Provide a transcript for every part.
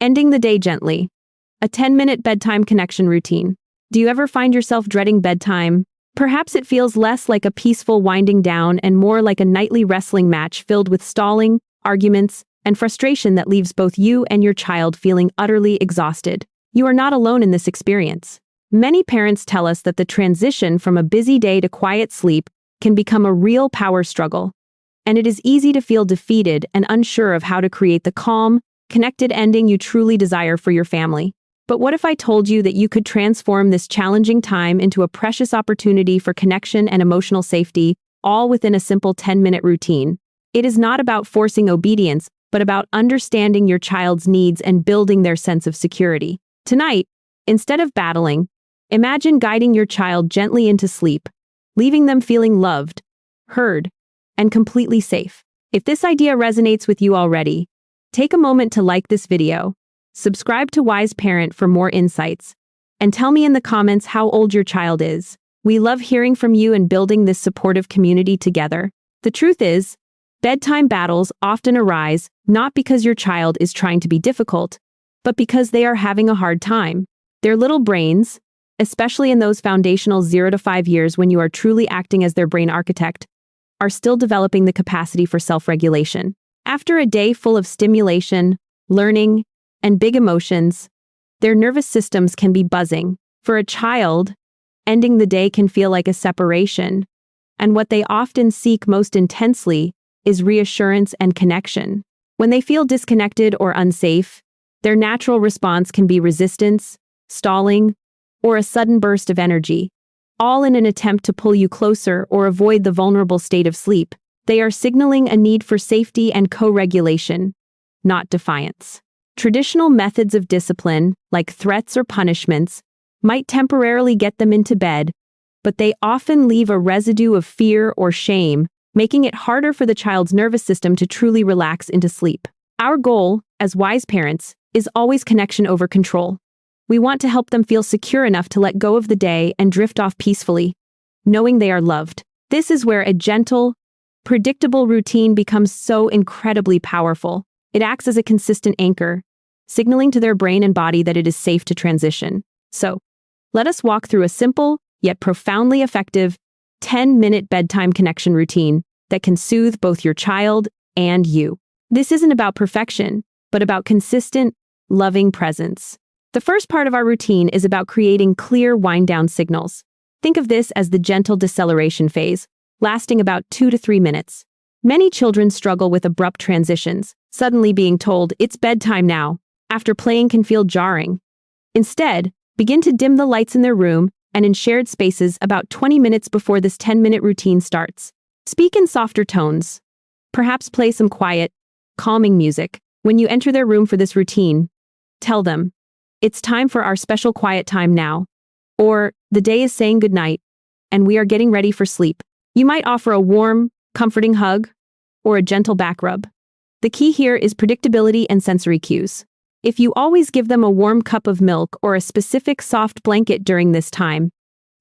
Ending the day gently. A 10-minute bedtime connection routine. Do you ever find yourself dreading bedtime? Perhaps it feels less like a peaceful winding down and more like a nightly wrestling match filled with stalling, arguments, and frustration that leaves both you and your child feeling utterly exhausted. You are not alone in this experience. Many parents tell us that the transition from a busy day to quiet sleep can become a real power struggle. And it is easy to feel defeated and unsure of how to create the calm, connected ending you truly desire for your family. But what if I told you that you could transform this challenging time into a precious opportunity for connection and emotional safety, all within a simple 10-minute routine? It is not about forcing obedience, but about understanding your child's needs and building their sense of security. Tonight, instead of battling, imagine guiding your child gently into sleep, leaving them feeling loved, heard, and completely safe. If this idea resonates with you already, take a moment to like this video, subscribe to Wise Parent for more insights, and tell me in the comments how old your child is. We love hearing from you and building this supportive community together. The truth is, bedtime battles often arise not because your child is trying to be difficult, but because they are having a hard time. Their little brains, especially in those foundational 0 to 5 years when you are truly acting as their brain architect, are still developing the capacity for self-regulation. After a day full of stimulation, learning, and big emotions, their nervous systems can be buzzing. For a child, ending the day can feel like a separation, and what they often seek most intensely is reassurance and connection. When they feel disconnected or unsafe, their natural response can be resistance, stalling, or a sudden burst of energy, all in an attempt to pull you closer or avoid the vulnerable state of sleep. They are signaling a need for safety and co-regulation, not defiance. Traditional methods of discipline, like threats or punishments, might temporarily get them into bed, but they often leave a residue of fear or shame, making it harder for the child's nervous system to truly relax into sleep. Our goal, as wise parents, is always connection over control. We want to help them feel secure enough to let go of the day and drift off peacefully, knowing they are loved. This is where a gentle, predictable routine becomes so incredibly powerful. It acts as a consistent anchor, signaling to their brain and body that it is safe to transition. So, let us walk through a simple, yet profoundly effective, 10-minute bedtime connection routine that can soothe both your child and you. This isn't about perfection, but about consistent, loving presence. The first part of our routine is about creating clear wind-down signals. Think of this as the gentle deceleration phase, lasting about 2 to 3 minutes. Many children struggle with abrupt transitions. Suddenly being told, "It's bedtime now," after playing can feel jarring. Instead, begin to dim the lights in their room and in shared spaces about 20 minutes before this 10-minute routine starts. Speak in softer tones. Perhaps play some quiet, calming music. When you enter their room for this routine, tell them, "It's time for our special quiet time now," or "The day is saying goodnight, and we are getting ready for sleep." You might offer a warm, comforting hug or a gentle back rub. The key here is predictability and sensory cues. If you always give them a warm cup of milk or a specific soft blanket during this time,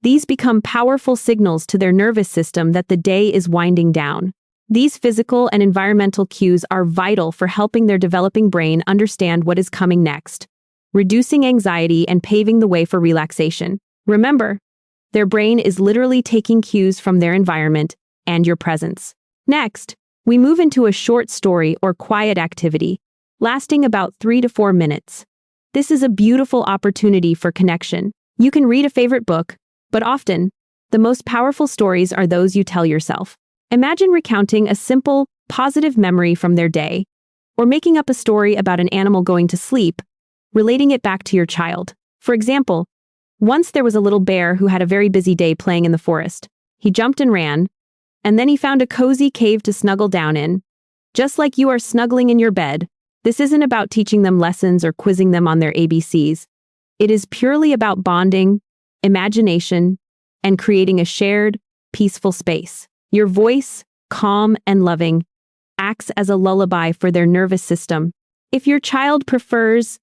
these become powerful signals to their nervous system that the day is winding down. These physical and environmental cues are vital for helping their developing brain understand what is coming next, reducing anxiety and paving the way for relaxation. Remember, their brain is literally taking cues from their environment and your presence. Next, we move into a short story or quiet activity, lasting about 3 to 4 minutes. This is a beautiful opportunity for connection. You can read a favorite book, but often, the most powerful stories are those you tell yourself. Imagine recounting a simple, positive memory from their day, or making up a story about an animal going to sleep, relating it back to your child. For example, once there was a little bear who had a very busy day playing in the forest. He jumped and ran, and then he found a cozy cave to snuggle down in. Just like you are snuggling in your bed, this isn't about teaching them lessons or quizzing them on their ABCs. It is purely about bonding, imagination, and creating a shared, peaceful space. Your voice, calm and loving, acts as a lullaby for their nervous system. If your child prefers,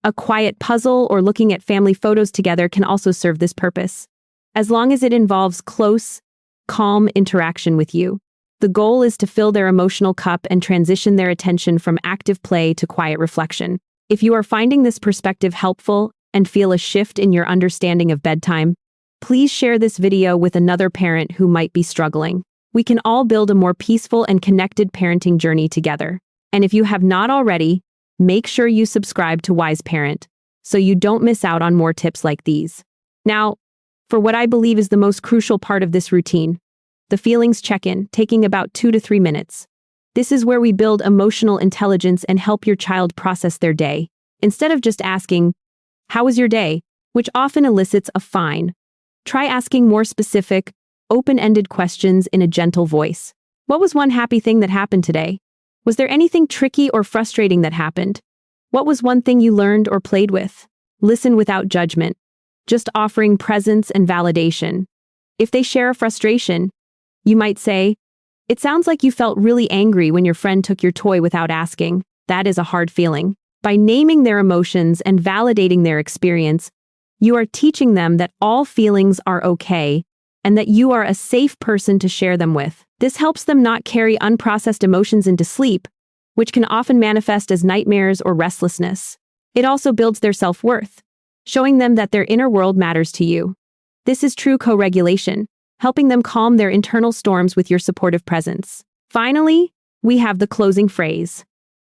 a quiet puzzle or looking at family photos together can also serve this purpose, as long as it involves close, calm interaction with you. The goal is to fill their emotional cup and transition their attention from active play to quiet reflection. If you are finding this perspective helpful and feel a shift in your understanding of bedtime, please share this video with another parent who might be struggling. We can all build a more peaceful and connected parenting journey together. And if you have not already, make sure you subscribe to Wise Parent so you don't miss out on more tips like these. Now, for what I believe is the most crucial part of this routine, the feelings check-in, taking about 2 to 3 minutes. This is where we build emotional intelligence and help your child process their day. Instead of just asking, "How was your day?" which often elicits a fine, try asking more specific, open-ended questions in a gentle voice. What was one happy thing that happened today? Was there anything tricky or frustrating that happened? What was one thing you learned or played with? Listen without judgment, just offering presence and validation. If they share a frustration, you might say, "It sounds like you felt really angry when your friend took your toy without asking. That is a hard feeling." By naming their emotions and validating their experience, you are teaching them that all feelings are okay and that you are a safe person to share them with. This helps them not carry unprocessed emotions into sleep, which can often manifest as nightmares or restlessness. It also builds their self-worth, showing them that their inner world matters to you. This is true co-regulation, helping them calm their internal storms with your supportive presence. Finally, we have the closing phrase,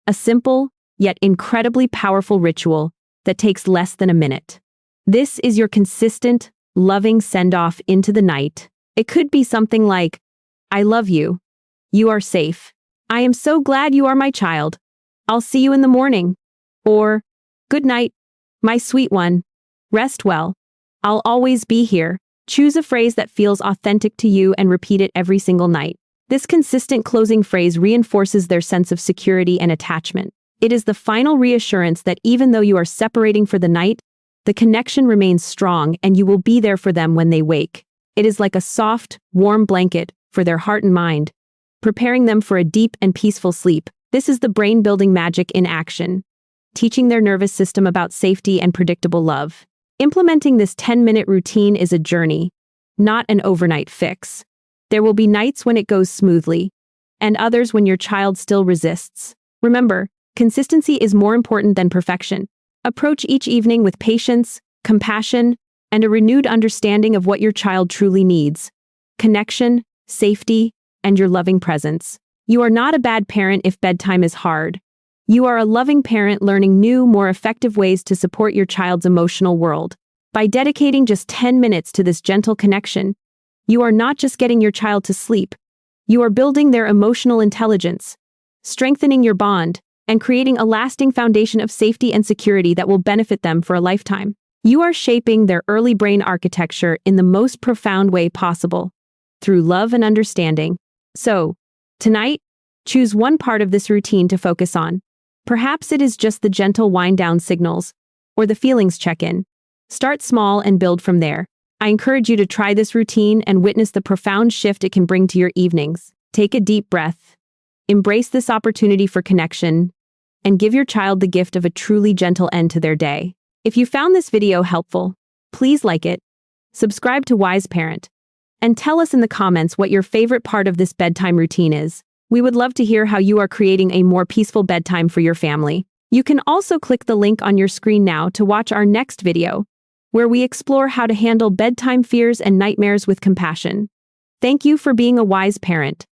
a simple yet incredibly powerful ritual that takes less than a minute. This is your consistent, loving send-off into the night. It could be something like, "I love you. You are safe. I am so glad you are my child. I'll see you in the morning." Or, "Good night, my sweet one. Rest well. I'll always be here." Choose a phrase that feels authentic to you and repeat it every single night. This consistent closing phrase reinforces their sense of security and attachment. It is the final reassurance that even though you are separating for the night, the connection remains strong and you will be there for them when they wake. It is like a soft, warm blanket for their heart and mind, preparing them for a deep and peaceful sleep. This is the brain-building magic in action, teaching their nervous system about safety and predictable love. Implementing this 10-minute routine is a journey, not an overnight fix. There will be nights when it goes smoothly, and others when your child still resists. Remember, consistency is more important than perfection. Approach each evening with patience, compassion, and a renewed understanding of what your child truly needs: connection, safety, and your loving presence. You are not a bad parent if bedtime is hard. You are a loving parent learning new, more effective ways to support your child's emotional world. By dedicating just 10 minutes to this gentle connection, you are not just getting your child to sleep, you are building their emotional intelligence, strengthening your bond, and creating a lasting foundation of safety and security that will benefit them for a lifetime. You are shaping their early brain architecture in the most profound way possible, through love and understanding. So, tonight, choose one part of this routine to focus on. Perhaps it is just the gentle wind-down signals, or the feelings check-in. Start small and build from there. I encourage you to try this routine and witness the profound shift it can bring to your evenings. Take a deep breath. Embrace this opportunity for connection, and give your child the gift of a truly gentle end to their day. If you found this video helpful, please like it, subscribe to Wise Parent, and tell us in the comments what your favorite part of this bedtime routine is. We would love to hear how you are creating a more peaceful bedtime for your family. You can also click the link on your screen now to watch our next video, where we explore how to handle bedtime fears and nightmares with compassion. Thank you for being a wise parent.